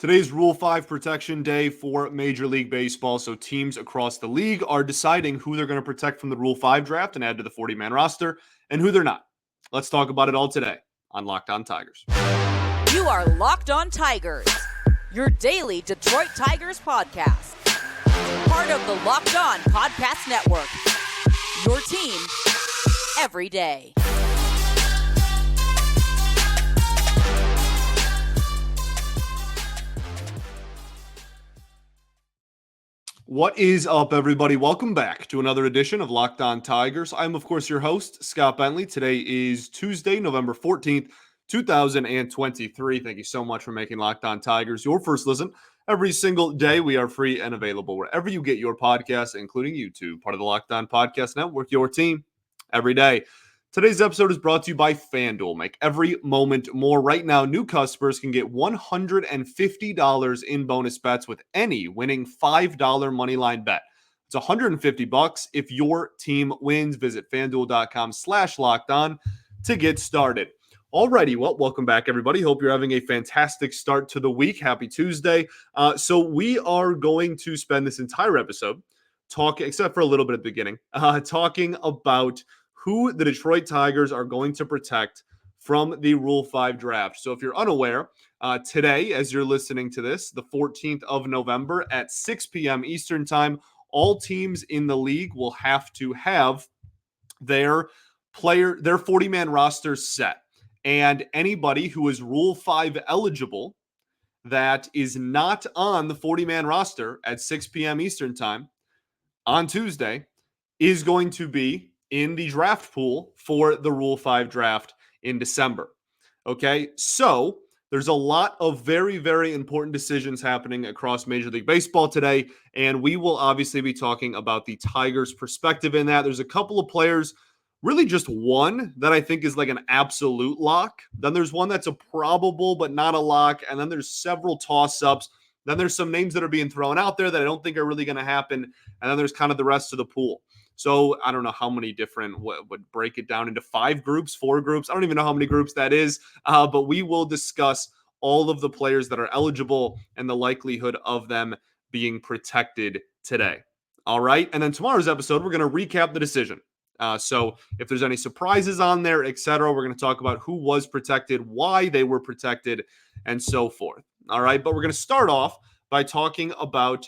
Today's Rule 5 protection day for Major League Baseball, so teams across the league are deciding who they're going to protect from the Rule 5 draft and add to the 40-man roster, and who they're not. Let's talk about it all today on Locked On Tigers. You are Locked On Tigers, your daily Detroit Tigers podcast. Part of the Locked On Podcast Network, your team every day. What is up, everybody? Welcome back to another edition of Locked On Tigers. I'm, of course, your host, Scott Bentley. Today is Tuesday, November 14th, 2023. Thank you so much for making Locked On Tigers your first listen every single day. We are free and available wherever you get your podcasts, including YouTube, part of the Locked On Podcast Network, your team every day. Today's episode is brought to you by FanDuel. Make every moment more. Right now, new customers can get $150 in bonus bets with any winning $5 moneyline bet. It's $150 if your team wins. Visit FanDuel.com/lockedon to get started. Alrighty, well, welcome back, everybody. Hope you're having a fantastic start to the week. Happy Tuesday. So we are going to spend this entire episode talking, except for a little bit at the beginning, talking about who the Detroit Tigers are going to protect from the Rule 5 draft. So if you're unaware, today, as you're listening to this, the 14th of November at 6 p.m. Eastern Time, all teams in the league will have to have their 40-man rosters set. And anybody who is Rule 5 eligible that is not on the 40-man roster at 6 p.m. Eastern Time on Tuesday is going to be in the draft pool for the Rule 5 draft in December. Okay, so there's a lot of very, very important decisions happening across Major League Baseball today, and we will obviously be talking about the Tigers' perspective in that. There's a couple of players, really just one that I think is like an absolute lock. Then there's one that's a probable but not a lock, and then there's several toss-ups. Then there's some names that are being thrown out there that I don't think are really going to happen, and then there's kind of the rest of the pool. So I don't know how many different, would break it down into 5 groups, 4 groups. I don't even know how many groups that is, but we will discuss all of the players that are eligible and the likelihood of them being protected today. All right. And then tomorrow's episode, we're going to recap the decision. So if there's any surprises on there, etc., we're going to talk about who was protected, why they were protected, and so forth. All right. But we're going to start off by talking about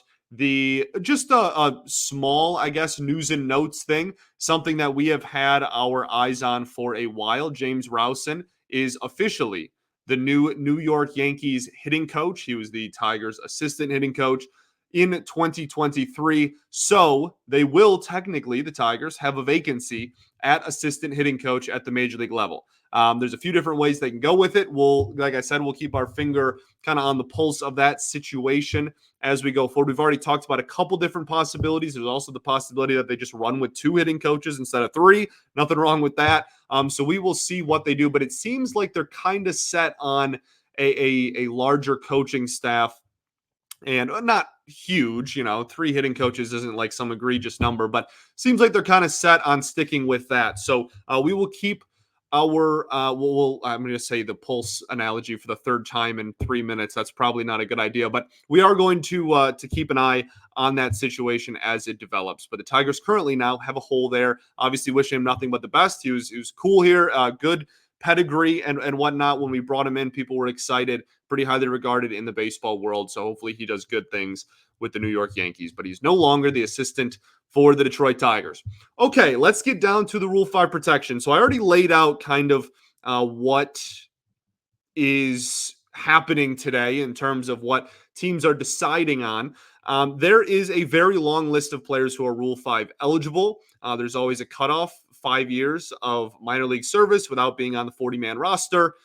just a small, I guess, news and notes thing, something that we have had our eyes on for a while. James Rowson is officially the new New York Yankees hitting coach. He was the Tigers' assistant hitting coach in 2023. So they will technically, the Tigers, have a vacancy at assistant hitting coach at the major league level. There's a few different ways they can go with it. Like I said, we'll keep our finger kind of on the pulse of that situation as we go forward. We've already talked about a couple different possibilities. There's also the possibility that they just run with 2 hitting coaches instead of 3. Nothing wrong with that. So we will see what they do, but it seems like they're kind of set on a larger coaching staff. And not huge, 3 hitting coaches isn't like some egregious number, but seems like they're kind of set on sticking with that. So we will keep our, I'm going to say the pulse analogy for the third time in 3 minutes. That's probably not a good idea, but we are going to keep an eye on that situation as it develops. But the Tigers currently now have a hole there. Obviously, wishing him nothing but the best. He was cool here, good pedigree and whatnot. When we brought him in, people were excited, pretty highly regarded in the baseball world. So hopefully he does good things with the New York Yankees, but he's no longer the assistant for the Detroit Tigers. Okay, let's get down to the Rule 5 protection. So I already laid out kind of what is happening today in terms of what teams are deciding on. There is a very long list of players who are Rule 5 eligible. There's always a cutoff, 5 years of minor league service without being on the 40-man roster.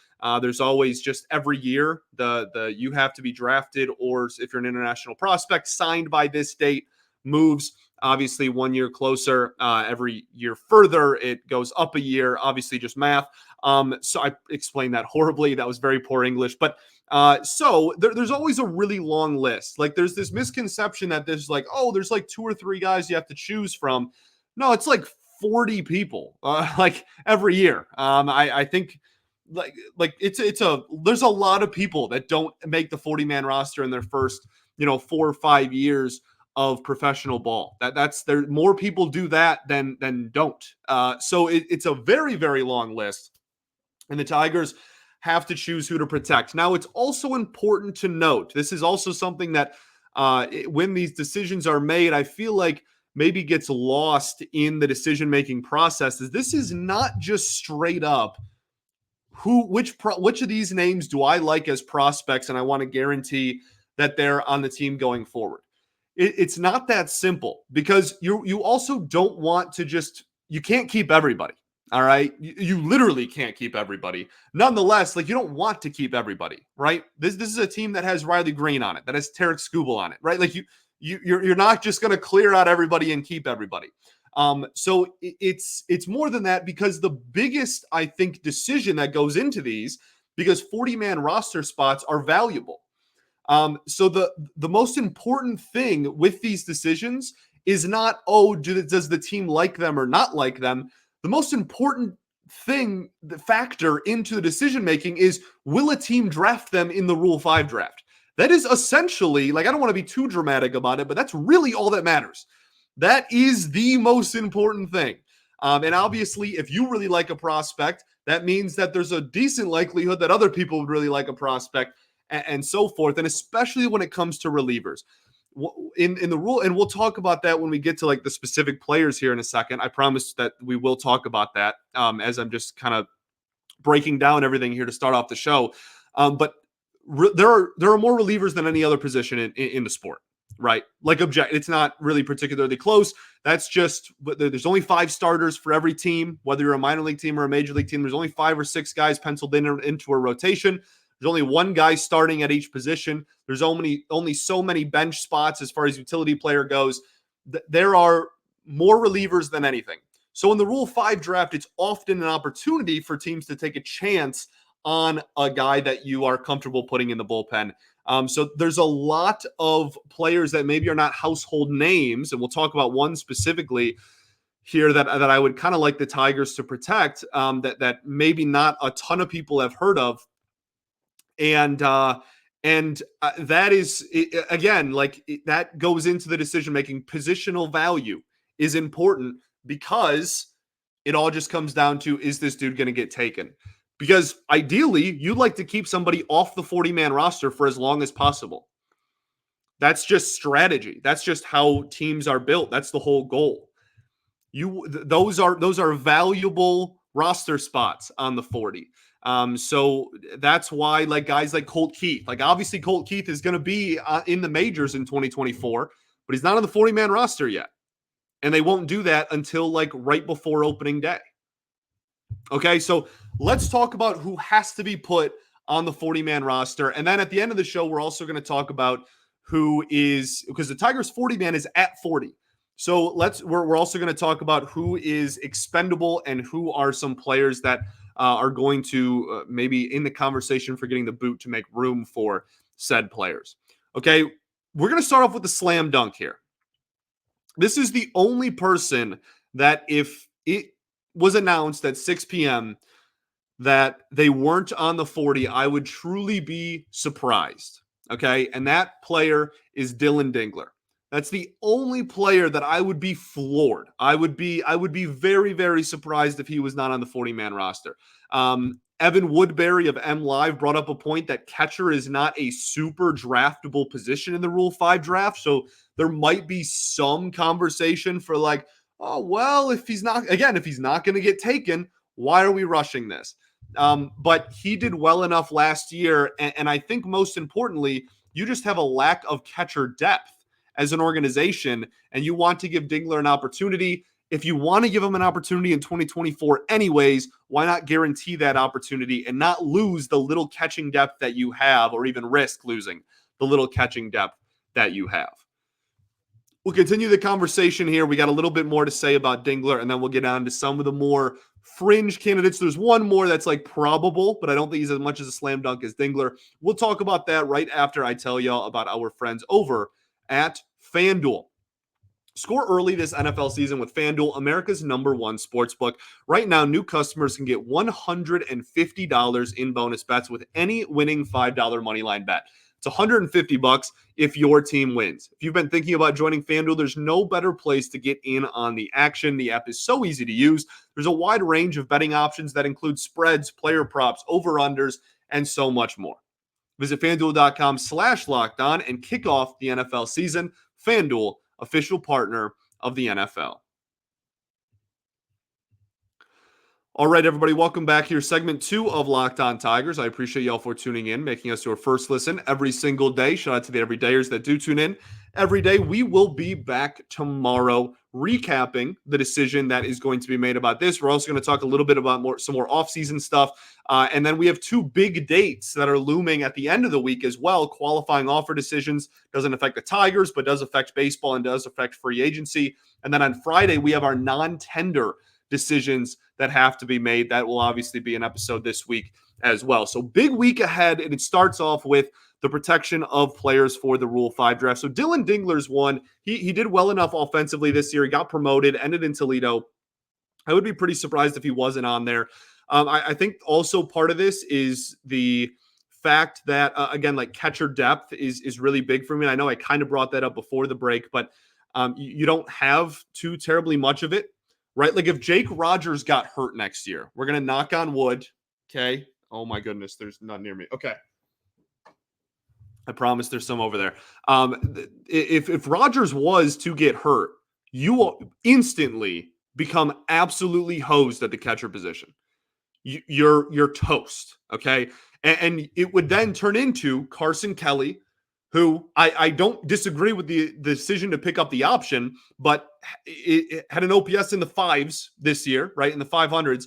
There's always just every year the you have to be drafted, or if you're an international prospect, signed by this date, moves obviously 1 year closer. Every year further, it goes up a year. Obviously, just math. So I explained that horribly. That was very poor English. But so there's always a really long list. Like there's this misconception that there's like, oh, there's like 2 or 3 guys you have to choose from. No, it's like 40 people like every year. I think there's a lot of people that don't make the 40-man roster in their first 4 or 5 years of professional ball. That's there. More people do that than don't. So it's a very, very long list, and the Tigers have to choose who to protect. Now, it's also important to note, this is also something that when these decisions are made, I feel like maybe gets lost in the decision-making process, is this is not just straight up which of these names do I like as prospects and I want to guarantee that they're on the team going forward. It's not that simple, because you also don't want to you can't keep everybody. All right. You literally can't keep everybody. Nonetheless, you don't want to keep everybody, right? This is a team that has Riley Green on it, that has Tarek Skubal on it, right? You're not just going to clear out everybody and keep everybody. So it's more than that, because the biggest, I think, decision that goes into these, because 40-man roster spots are valuable. So the most important thing with these decisions is not, does the team like them or not like them? The most important thing, the factor into the decision-making is, will a team draft them in the Rule 5 draft? That is essentially, I don't want to be too dramatic about it, but that's really all that matters. That is the most important thing. And obviously, if you really like a prospect, that means that there's a decent likelihood that other people would really like a prospect, and so forth. And especially when it comes to relievers. In the rule, and we'll talk about that when we get to the specific players here in a second. I promise that we will talk about that as I'm just kind of breaking down everything here to start off the show. But there are more relievers than any other position in the sport, right? It's not really particularly close. That's just, there's only 5 starters for every team, whether you're a minor league team or a major league team. There's only 5 or 6 guys penciled into a rotation. There's only 1 guy starting at each position. There's only so many bench spots as far as utility player goes. There are more relievers than anything. So in the Rule 5 draft, it's often an opportunity for teams to take a chance on a guy that you are comfortable putting in the bullpen. So there's a lot of players that maybe are not household names, and we'll talk about one specifically here that I would kind of like the Tigers to protect, that maybe not a ton of people have heard of. And that is, again, that goes into the decision-making. Positional value is important, because it all just comes down to, is this dude going to get taken? Because ideally, you'd like to keep somebody off the 40-man roster for as long as possible. That's just strategy. That's just how teams are built. That's the whole goal. Those are valuable roster spots on the 40. So that's why, guys like Colt Keith, obviously Colt Keith is going to be in the majors in 2024, but he's not on the 40-man roster yet. And they won't do that until right before opening day. Okay, so let's talk about who has to be put on the 40-man roster. And then at the end of the show, we're also going to talk about who is, because the Tigers 40-man is at 40. So we're also going to talk about who is expendable and who are some players that are going to maybe in the conversation for getting the boot to make room for said players. Okay, we're going to start off with the slam dunk here. This is the only person that, if it was announced at 6 p.m. that they weren't on the 40, I would truly be surprised. Okay, and that player is Dillon Dingler. That's the only player that I would be floored. I would be very, very surprised if he was not on the 40-man roster. Evan Woodbury of M Live brought up a point that catcher is not a super draftable position in the Rule 5 draft. So there might be some conversation for if he's not going to get taken, why are we rushing this? But he did well enough last year. And I think most importantly, you just have a lack of catcher depth as an organization, and you want to give Dingler an opportunity. If you want to give him an opportunity in 2024 anyways, why not guarantee that opportunity and not lose the little catching depth that you have, or even risk losing the little catching depth that you have? We'll continue the conversation here. We got a little bit more to say about Dingler, and then we'll get on to some of the more fringe candidates. There's one more that's probable, but I don't think he's as much as a slam dunk as Dingler. We'll talk about that right after I tell y'all about our friends over at FanDuel. Score early this NFL season with FanDuel, America's #1 sportsbook. Right now, new customers can get $150 in bonus bets with any winning $5 moneyline bet. It's $150 if your team wins. If you've been thinking about joining FanDuel, there's no better place to get in on the action. The app is so easy to use. There's a wide range of betting options that include spreads, player props, over-unders, and so much more. Visit FanDuel.com/lockedon and kick off the NFL season. FanDuel, official partner of the NFL. All right, everybody, welcome back here. Segment 2 of Locked On Tigers. I appreciate y'all for tuning in, making us your first listen every single day. Shout out to the everydayers that do tune in every day. We will be back tomorrow recapping the decision that is going to be made about this. We're also going to talk a little bit about some more offseason stuff. And then we have 2 big dates that are looming at the end of the week as well. Qualifying offer decisions doesn't affect the Tigers, but does affect baseball and does affect free agency. And then on Friday, we have our non-tender decisions that have to be made. That will obviously be an episode this week as well. So big week ahead, and it starts off with the protection of players for the Rule 5 draft. So Dillon Dingler's one. He did well enough offensively this year. He got promoted, ended in Toledo. I would be pretty surprised if he wasn't on there. I think also part of this is the fact that, again, like catcher depth is really big for me. I know I kind of brought that up before the break, but you don't have too terribly much of it. Right? Like if Jake Rogers got hurt next year, we're going to knock on wood. Okay. Oh my goodness. There's none near me. Okay. I promise there's some over there. If Rogers was to get hurt, you will instantly become absolutely hosed at the catcher position. You're toast. Okay. And it would then turn into Carson Kelly, who I don't disagree with the decision to pick up the option, but it had an OPS in the 5s this year, right, in the 500s,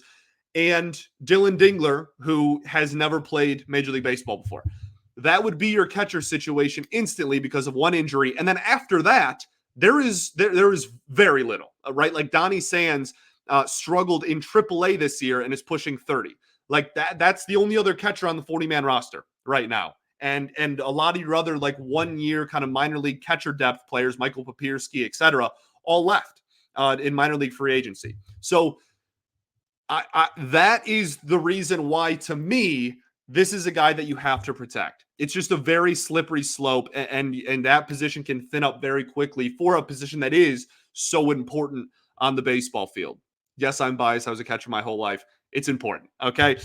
and Dillon Dingler, who has never played Major League Baseball before. That would be your catcher situation instantly because of one injury. And then after that, there is very little, right? Like Donnie Sands struggled in AAA this year and is pushing 30. Like that's the only other catcher on the 40-man roster right now. And a lot of your other like 1 year kind of minor league catcher depth players, Michael Papierski, et cetera, all left in minor league free agency. So that is the reason why, to me, this is a guy that you have to protect. It's just a very slippery slope, and that position can thin up very quickly for a position that is so important on the baseball field. Yes, I'm biased. I was a catcher my whole life. It's important. Okay.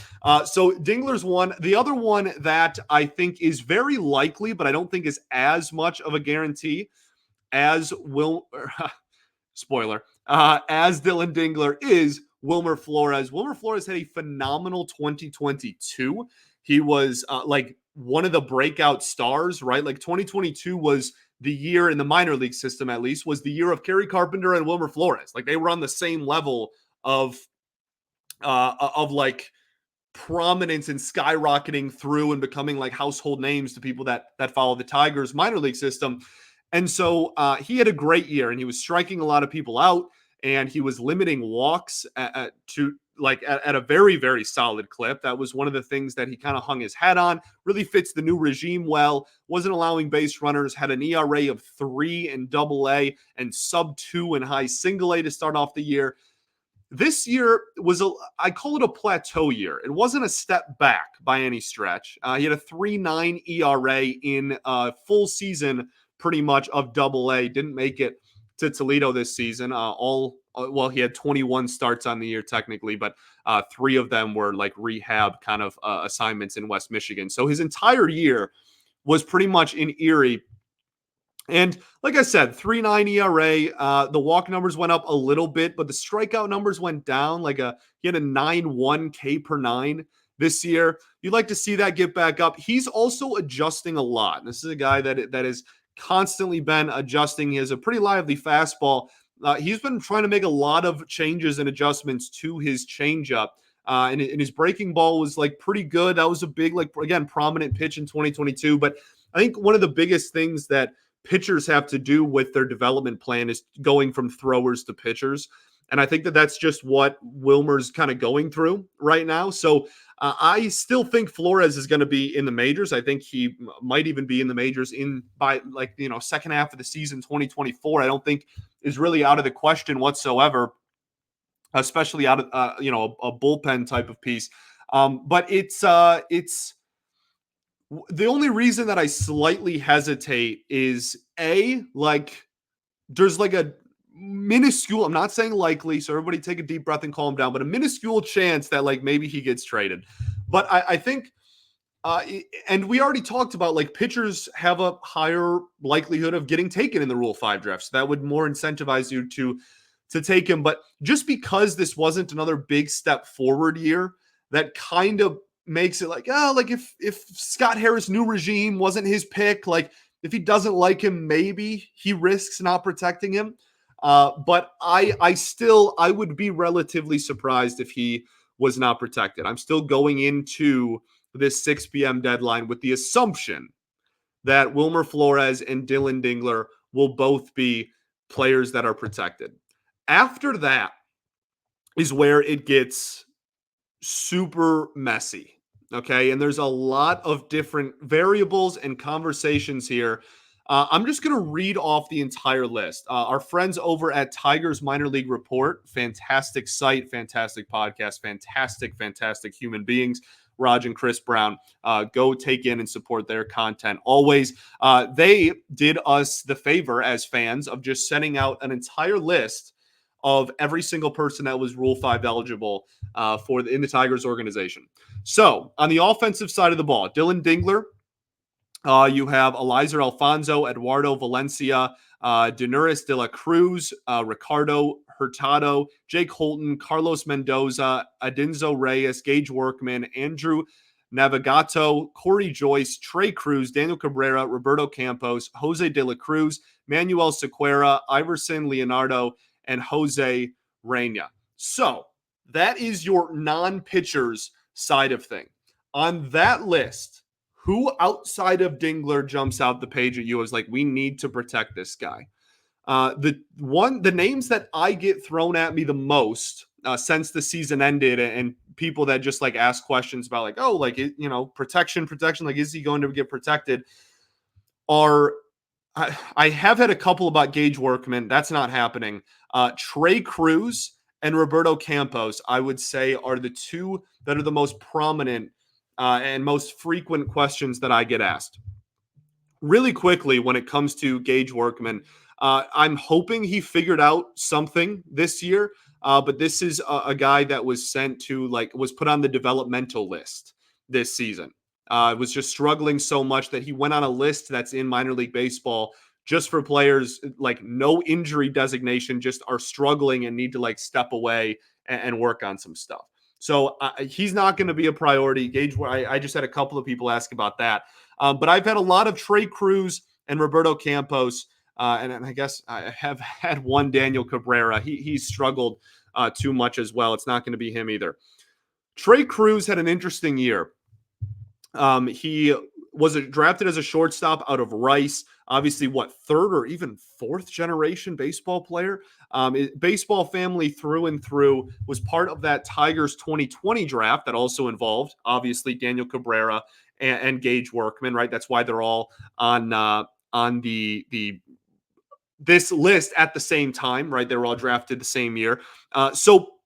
So Dingler's one. The other one that I think is very likely, but I don't think is as much of a guarantee as spoiler, as Dillon Dingler is Wilmer Flores. Wilmer Flores had a phenomenal 2022. He was like one of the breakout stars, right? Like 2022 was the year in the minor league system, at least, was the year of Kerry Carpenter and Wilmer Flores. Like they were on the same level of like prominence and skyrocketing through and becoming like household names to people that follow the Tigers minor league system. And so he had a great year, and he was striking a lot of people out, and he was limiting walks at a very, very solid clip. That was one of the things that he kind of hung his hat on. Really fits the new regime well. Wasn't allowing base runners. Had an ERA of 3 in AA and sub 2 in high single A to start off the year. This year was I call it a plateau year. It wasn't a step back by any stretch. He had a 3.9 ERA in full season, pretty much, of AA. Didn't make it to Toledo this season. He had 21 starts on the year technically, but 3 of them were like rehab kind of assignments in West Michigan. So his entire year was pretty much in Erie. And like I said, 3.9 ERA. The walk numbers went up a little bit, but the strikeout numbers went down. He had a 9.1 K per 9 this year. You'd like to see that get back up. He's also adjusting a lot. This is a guy that has constantly been adjusting. He has a pretty lively fastball. He's been trying to make a lot of changes and adjustments to his changeup. And his breaking ball was like pretty good. That was a big, prominent pitch in 2022. But I think one of the biggest things that pitchers have to do with their development plan is going from throwers to pitchers. And I think that that's just what Wilmer's kind of going through right now. So I still think Flores is going to be in the majors. I think he might even be in the majors by second half of the season 2024. I don't think is really out of the question whatsoever, especially out of a bullpen type of piece. But it's the only reason that I slightly hesitate is there's like a minuscule, I'm not saying likely, so everybody take a deep breath and calm down, but a minuscule chance that like maybe he gets traded. But I think and we already talked about like pitchers have a higher likelihood of getting taken in the Rule 5 draft. So that would more incentivize you to take him. But just because this wasn't another big step forward year, that kind of makes it like, like if Scott Harris' new regime wasn't his pick, like if he doesn't like him, maybe he risks not protecting him. But I would be relatively surprised if he was not protected. I'm still going into this 6 p.m. deadline with the assumption that Wilmer Flores and Dillon Dingler will both be players that are protected. After that is where it gets super messy. Okay. And there's a lot of different variables and conversations here. I'm just going to read off the entire list. Our friends over at Tigers Minor League Report, fantastic site, fantastic podcast, fantastic human beings, Raj and Chris Brown. Go take in and support their content always. They did us the favor as fans of just sending out an entire list of every single person that was Rule 5 eligible in the Tigers organization. So on the offensive side of the ball, Dillon Dingler, you have Elizer Alfonso, Eduardo Valencia, Danuris de la Cruz, Ricardo Hurtado, Jake Holton, Carlos Mendoza, Adinzo Reyes, Gage Workman, Andrew Navigato, Corey Joyce, Trei Cruz, Daniel Cabrera, Roberto Campos, Jose de la Cruz, Manuel Sequeira, Iverson Leonardo, and Jose Reina. So that is your non-pitchers side of thing. On that list, who outside of Dingler jumps out the page at you as like, we need to protect this guy? The names that I get thrown at me the most since the season ended, and people that just like ask questions about like, oh, like, protection, like, is he going to get protected? I have had a couple about Gage Workman. That's not happening. Trei Cruz and Roberto Campos, I would say, are the two that are the most prominent and most frequent questions that I get asked. Really quickly, when it comes to Gage Workman, I'm hoping he figured out something this year, but this is a guy that was was put on the developmental list this season. Was just struggling so much that he went on a list that's in minor league baseball just for players like no injury designation, just are struggling and need to like step away and work on some stuff. So he's not going to be a priority. Gage, I just had a couple of people ask about that. But I've had a lot of Trei Cruz and Roberto Campos, and I guess I have had one Daniel Cabrera. He's struggled too much as well. It's not going to be him either. Trei Cruz had an interesting year. He was drafted as a shortstop out of Rice. Obviously, third or even fourth generation baseball player. Baseball family through and through, was part of that Tigers 2020 draft that also involved, obviously, Daniel Cabrera and Gage Workman, right? That's why they're all on this list at the same time, right? They were all drafted the same year. So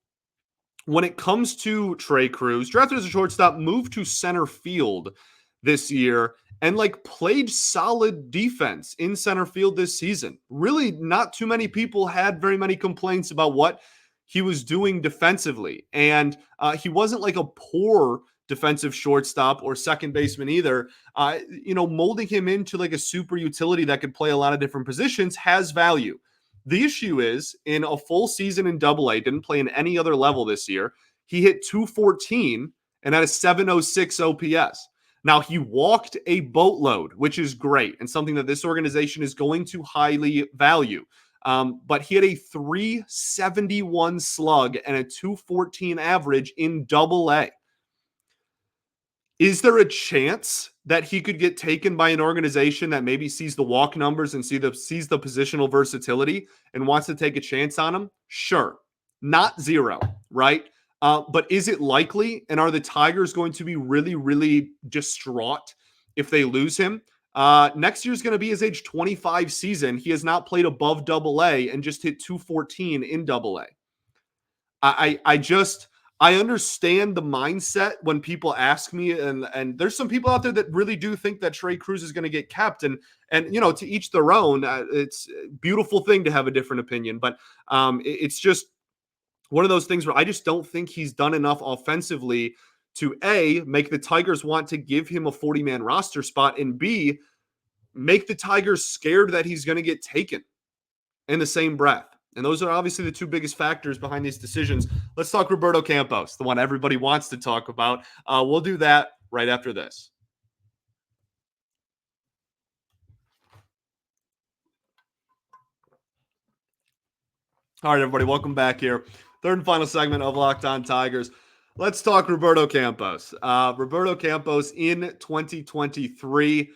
when it comes to Trei Cruz, drafted as a shortstop, moved to center field this year and like played solid defense in center field this season. Really, not too many people had very many complaints about what he was doing defensively. And he wasn't like a poor defensive shortstop or second baseman either. Molding him into like a super utility that could play a lot of different positions has value. The issue is, in a full season in Double-A, didn't play in any other level this year, he hit 214 and had a 706 OPS. Now, he walked a boatload, which is great and something that this organization is going to highly value. But he had a 371 slug and a 214 average in Double-A. Is there a chance that he could get taken by an organization that maybe sees the walk numbers and sees the positional versatility and wants to take a chance on him? Sure. Not zero, right? But is it likely? And are the Tigers going to be really, really distraught if they lose him? Next year's going to be his age 25 season. He has not played above AA and just hit 214 in AA. I understand the mindset when people ask me, and there's some people out there that really do think that Trei Cruz is going to get kept, and to each their own. It's a beautiful thing to have a different opinion, but it's just one of those things where I just don't think he's done enough offensively to A, make the Tigers want to give him a 40-man roster spot, and B, make the Tigers scared that he's going to get taken in the same breath. And those are obviously the two biggest factors behind these decisions. Let's talk Roberto Campos, the one everybody wants to talk about. We'll do that right after this. All right, everybody, welcome back here. Third and final segment of Locked On Tigers. Let's talk Roberto Campos. Roberto Campos in 2023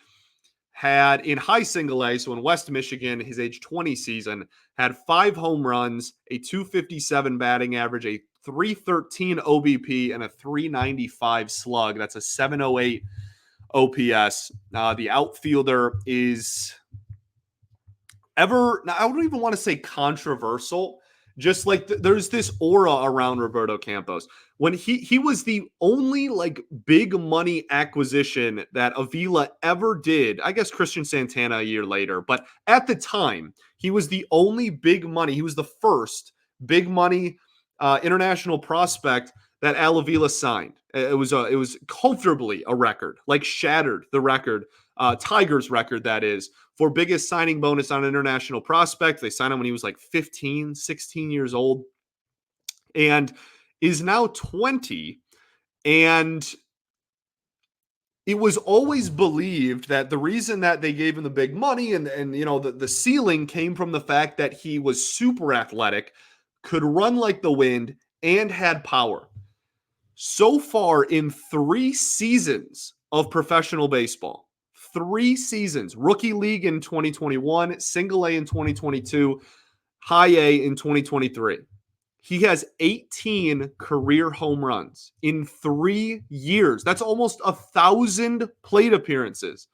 had in high single A, so in West Michigan, his age 20 season, had 5 home runs, a 257 batting average, a 313 OBP, and a 395 slug. That's a 708 OPS. The outfielder is I don't even want to say controversial. Just like there's this aura around Roberto Campos. When he was the only like big money acquisition that Avila ever did. I guess Christian Santana a year later, but at the time he was the only big money. He was the first big money international prospect that Al Avila signed. It was comfortably a record, like shattered the record, Tigers record that is, for biggest signing bonus on an international prospect. They signed him when he was like 15, 16 years old and is now 20. And it was always believed that the reason that they gave him the big money and the ceiling came from the fact that he was super athletic, could run like the wind, and had power. So far in 3 seasons of professional baseball, 3 seasons, rookie league in 2021, single A in 2022, high A in 2023. He has 18 career home runs in 3 years. That's almost 1,000 plate appearances.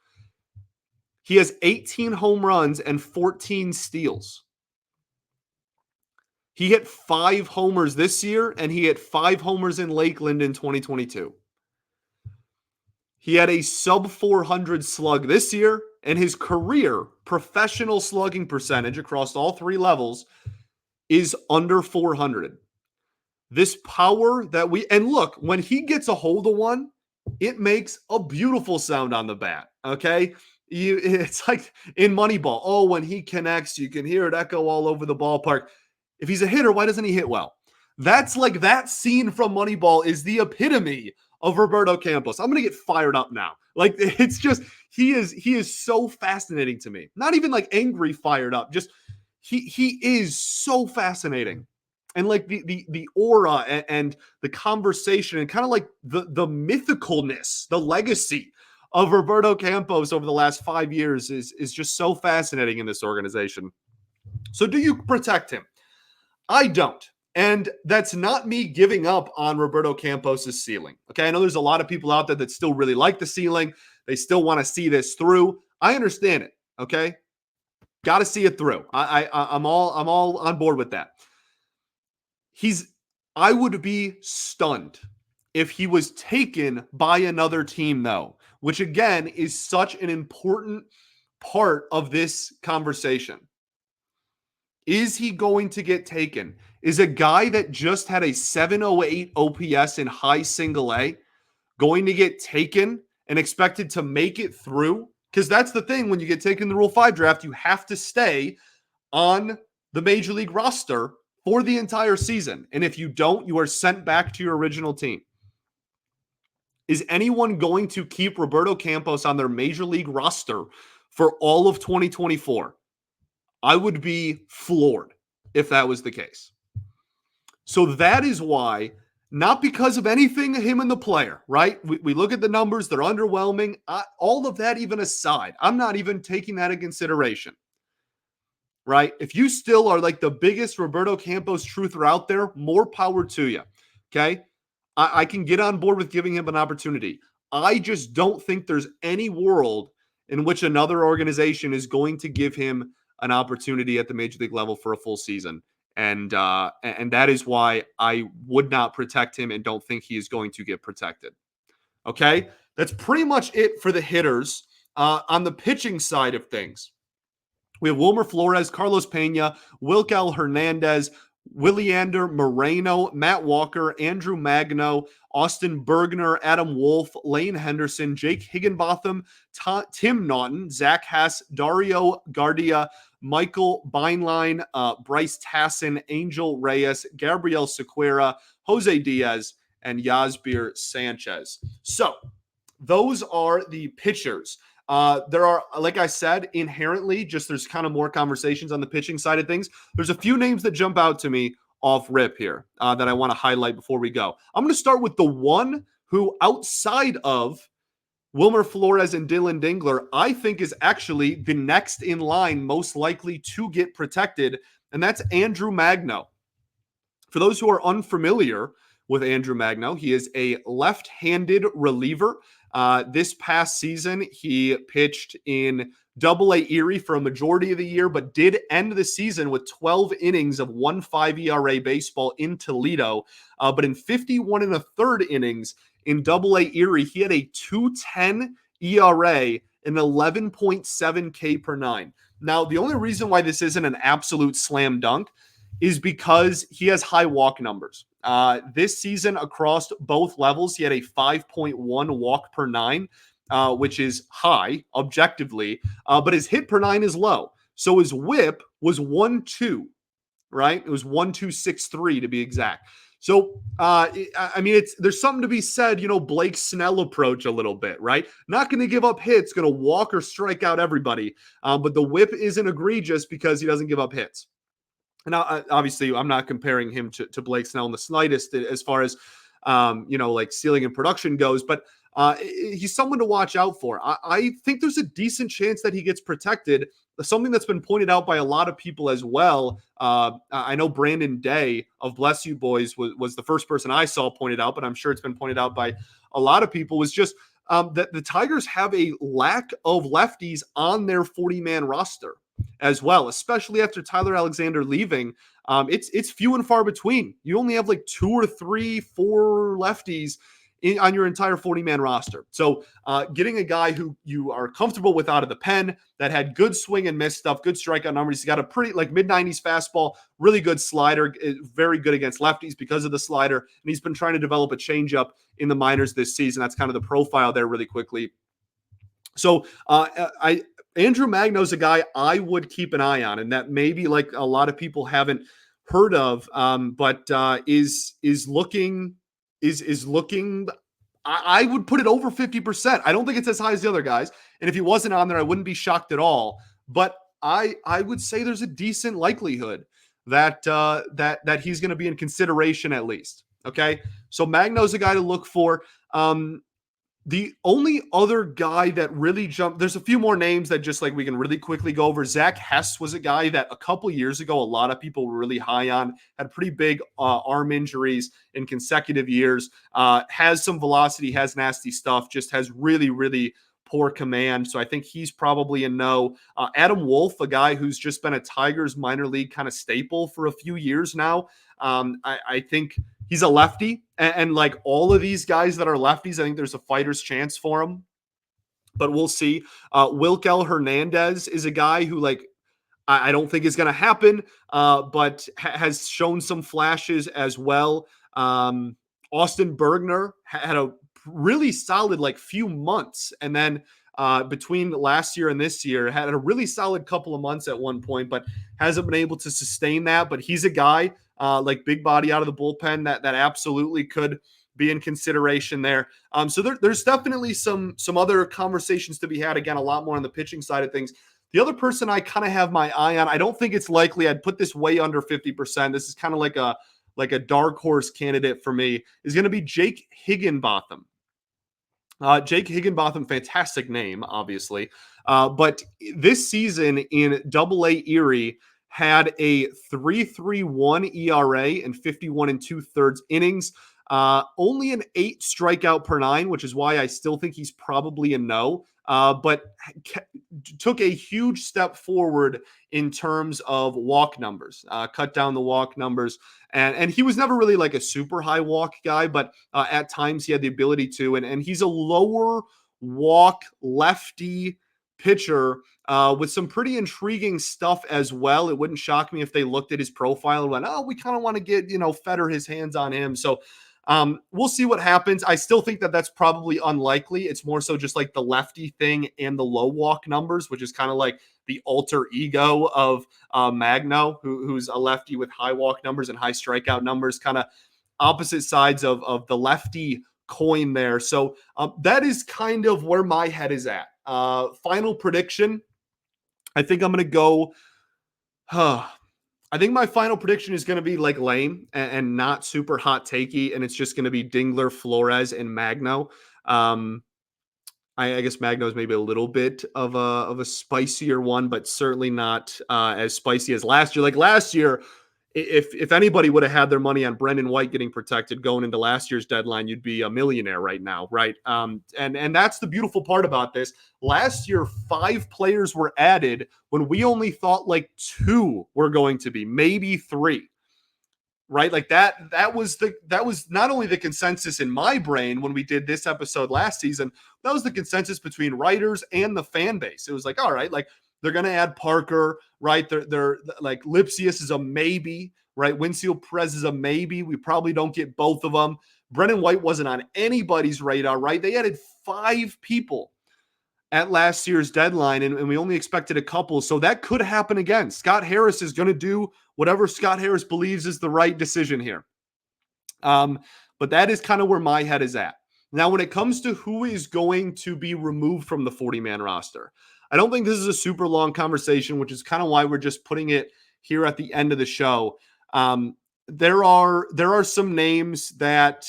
He has 18 home runs and 14 steals. He hit 5 homers this year, and he hit 5 homers in Lakeland in 2022. He had a sub 400 slug this year, and his career professional slugging percentage across all 3 levels is under 400. This power that and look, when he gets a hold of one, it makes a beautiful sound on the bat, okay? It's like in Moneyball. Oh, when he connects, you can hear it echo all over the ballpark. If he's a hitter, why doesn't he hit well? That's like that scene from Moneyball is the epitome of Roberto Campos. I'm going to get fired up now. Like, it's just, he is so fascinating to me. Not even like angry fired up. Just he is so fascinating. And like the aura and the conversation and kind of like the mythicalness, the legacy of Roberto Campos over the last 5 years is just so fascinating in this organization. So do you protect him? I don't. And that's not me giving up on Roberto Campos' ceiling. Okay, I know there's a lot of people out there that still really like the ceiling. They still want to see this through. I understand it. Okay, got to see it through. I'm all on board with that. I would be stunned if he was taken by another team, though, which again is such an important part of this conversation. Is he going to get taken? Is a guy that just had a 708 OPS in high single A going to get taken and expected to make it through? Because that's the thing, when you get taken in the Rule 5 draft, you have to stay on the Major League roster for the entire season. And if you don't, you are sent back to your original team. Is anyone going to keep Roberto Campos on their Major League roster for all of 2024? I would be floored if that was the case. So that is why, not because of anything him and the player, right? We look at the numbers, they're underwhelming. All of that even aside, I'm not even taking that in consideration. right? If you still are like the biggest Roberto Campos truther out there, more power to you. Okay. I can get on board with giving him an opportunity. I just don't think there's any world in which another organization is going to give him an opportunity at the major league level for a full season. And that is why I would not protect him and don't think he is going to get protected. Okay. That's pretty much it for the hitters. On the pitching side of things, we have Wilmer Flores, Carlos Pena, Wilkel Hernandez, Williander Moreno, Matt Walker, Andrew Magno, Austin Bergner, Adam Wolf, Lane Henderson, Jake Higginbotham, Tim Naughton, Zach Hess, Dario Gardia, Michael Beinlein, Bryce Tassin, Angel Reyes, Gabriel Sequeira, Jose Diaz, and Yasbir Sanchez. So those are the pitchers. There are, like I said, inherently, just there's kind of more conversations on the pitching side of things. There's a few names that jump out to me off rip here that I want to highlight before we go. I'm going to start with the one who, outside of Wilmer Flores and Dillon Dingler, I think is actually the next in line most likely to get protected, and that's Andrew Magno. For those who are unfamiliar with Andrew Magno, he is a left-handed reliever. This past season, he pitched in Double-A Erie for a majority of the year, but did end the season with 12 innings of 1.5 ERA baseball in Toledo. But in 51 and a third innings in Double-A Erie, he had a 2.10 ERA and 11.7 K per nine. Now, the only reason why this isn't an absolute slam dunk is because he has high walk numbers. This season across both levels, he had a 5.1 walk per nine, which is high objectively, but his hit per nine is low. So his whip was 1.2, right? It was 1.263 to be exact. So, I mean, there's something to be said, Blake Snell approach a little bit, right? Not going to give up hits, going to walk or strike out everybody. But the whip isn't egregious because he doesn't give up hits. Now, obviously, I'm not comparing him to Blake Snell in the slightest as far as, like ceiling and production goes, but he's someone to watch out for. I think there's a decent chance that he gets protected. Something that's been pointed out by a lot of people as well. I know Brandon Day of Bless You Boys was the first person I saw pointed out, but I'm sure it's been pointed out by a lot of people, was just that the Tigers have a lack of lefties on their 40-man roster as well, especially after Tyler Alexander leaving. It's few and far between. You only have like 2 or 3, 4 lefties on your entire 40-man roster. So getting a guy who you are comfortable with out of the pen, that had good swing and miss stuff, good strikeout numbers. He's got a pretty mid-90s fastball, really good slider, very good against lefties because of the slider. And he's been trying to develop a changeup in the minors this season. That's kind of the profile there really quickly. So Andrew Magno's a guy I would keep an eye on, and that maybe like a lot of people haven't heard of, but is looking. I would put it over 50%. I don't think it's as high as the other guys, and if he wasn't on there, I wouldn't be shocked at all. But I would say there's a decent likelihood that that he's going to be in consideration at least. Okay, so Magno's a guy to look for. The only other guy that really jumped, there's a few more names that just like we can really quickly go over. Zach Hess was a guy that a couple years ago, a lot of people were really high on, had pretty big arm injuries in consecutive years, has some velocity, has nasty stuff, just has really, really poor command. So I think he's probably a no. Adam Wolf, a guy who's just been a Tigers minor league kind of staple for a few years now. I think he's a lefty, and like all of these guys that are lefties, I think there's a fighter's chance for him, but we'll see. Wilkel Hernandez is a guy who I don't think is going to happen, but has shown some flashes as well. Austin Bergner had a really solid few months, and then between last year and this year had a really solid couple of months at one point, but hasn't been able to sustain that. But he's a guy big body out of the bullpen that absolutely could be in consideration there. So there's definitely some other conversations to be had. Again, a lot more on the pitching side of things. The other person I kind of have my eye on, I don't think it's likely. I'd put this way under 50%. This is kind of like a dark horse candidate for me, is going to be Jake Higginbothom. Jake Higginbotham, fantastic name, obviously. But this season in Double-A Erie, had a 3.31 ERA in 51 and 2/3 innings. Only an 8 strikeout per 9, which is why I still think he's probably a no. But took a huge step forward in terms of walk numbers, cut down the walk numbers. And he was never really like a super high walk guy, but at times he had the ability to. And he's a lower walk lefty pitcher with some pretty intriguing stuff as well. It wouldn't shock me if they looked at his profile and went, oh, we kind of want to get, Fetter his hands on him. So we'll see what happens. I still think that that's probably unlikely. It's more so just like the lefty thing and the low walk numbers, which is kind of like the alter ego of Magno, who's a lefty with high walk numbers and high strikeout numbers, kind of opposite sides of the lefty coin there. So that is kind of where my head is at. Final prediction. I think I'm going to go. I think my final prediction is going to be like lame and not super hot takey, and it's just going to be Dingler, Flores, and Magno. I guess Magno is maybe a little bit of a spicier one, but certainly not as spicy as last year. Like last year, if anybody would have had their money on Brendan White getting protected going into last year's deadline, you'd be a millionaire right now, right? And that's the beautiful part about this. Last year, 5 players were added when we only thought like 2 were going to be, maybe 3. Right? Like that was not only the consensus in my brain when we did this episode last season, that was the consensus between writers and the fan base. It was like, all right, like they're going to add Parker, right? They're like Lipsius is a maybe, right? Winfield Perez is a maybe. We probably don't get both of them. Brendan White wasn't on anybody's radar, right? They added 5 people at last year's deadline, and we only expected a couple. So that could happen again. Scott Harris is going to do whatever Scott Harris believes is the right decision here. But that is kind of where my head is at. Now, when it comes to who is going to be removed from the 40-man roster, I don't think this is a super long conversation, which is kind of why we're just putting it here at the end of the show. There are some names that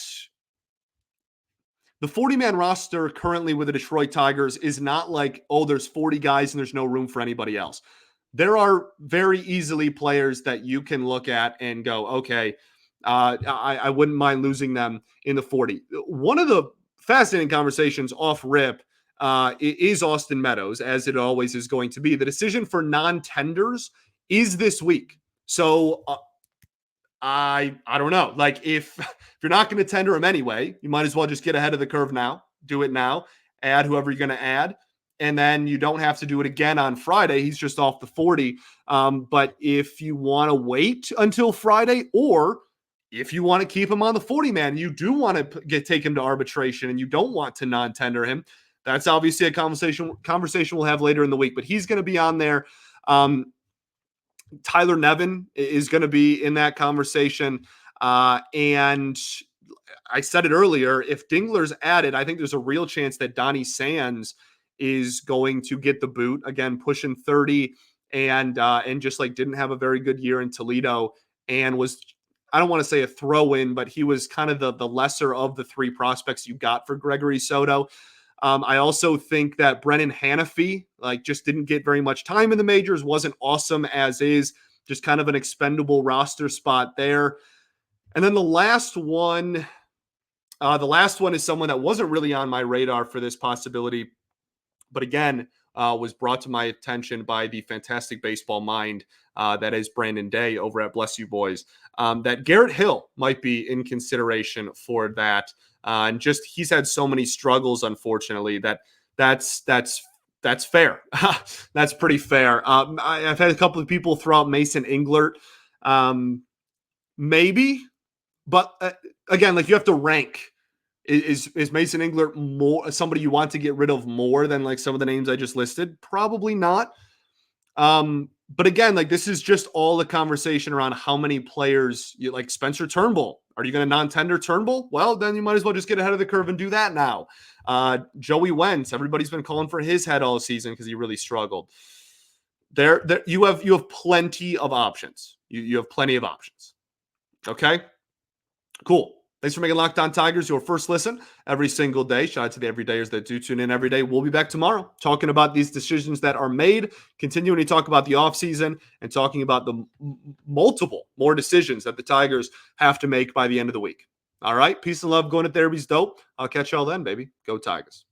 the 40-man roster currently with the Detroit Tigers is not like, oh, there's 40 guys and there's no room for anybody else. There are very easily players that you can look at and go, okay, I wouldn't mind losing them in the 40. One of the fascinating conversations off rip is Austin Meadows, as it always is going to be. The decision for non-tenders is this week. So I don't know. Like if you're not going to tender him anyway, you might as well just get ahead of the curve now. Do it now. Add whoever you're going to add. And then you don't have to do it again on Friday. He's just off the 40. But if you want to wait until Friday, or if you want to keep him on the 40-man, you do want to take him to arbitration and you don't want to non-tender him, that's obviously a conversation we'll have later in the week. But he's going to be on there. Tyler Nevin is going to be in that conversation. And I said it earlier, if Dingler's added, I think there's a real chance that Donnie Sands is going to get the boot, again, pushing 30 and just like didn't have a very good year in Toledo and was, I don't want to say a throw-in, but he was kind of the lesser of the 3 prospects you got for Gregory Soto. I also think that Brennan Hanafy just didn't get very much time in the majors, wasn't awesome as is, just kind of an expendable roster spot there. And then the last one is someone that wasn't really on my radar for this possibility, but again, was brought to my attention by the fantastic baseball mind that is Brandon Day over at Bless You Boys, that Garrett Hill might be in consideration for that. And just he's had so many struggles, unfortunately, that's fair. That's pretty fair. I've had a couple of people throw out Mason Englert, maybe, but again, like you have to rank. Is Mason Englert more somebody you want to get rid of more than like some of the names I just listed? Probably not. But again, like this is just all the conversation around how many players you like. Spencer Turnbull. Are you going to non-tender Turnbull? Well, then you might as well just get ahead of the curve and do that now. Joey Wentz. Everybody's been calling for his head all season because he really struggled. There you have plenty of options. You have plenty of options. Okay, cool. Thanks for making Locked On Tigers your first listen every single day. Shout out to the everydayers that do tune in every day. We'll be back tomorrow talking about these decisions that are made, continuing to talk about the offseason, and talking about the multiple more decisions that the Tigers have to make by the end of the week. All right. Peace and love. Going to therapy's dope. I'll catch y'all then, baby. Go Tigers.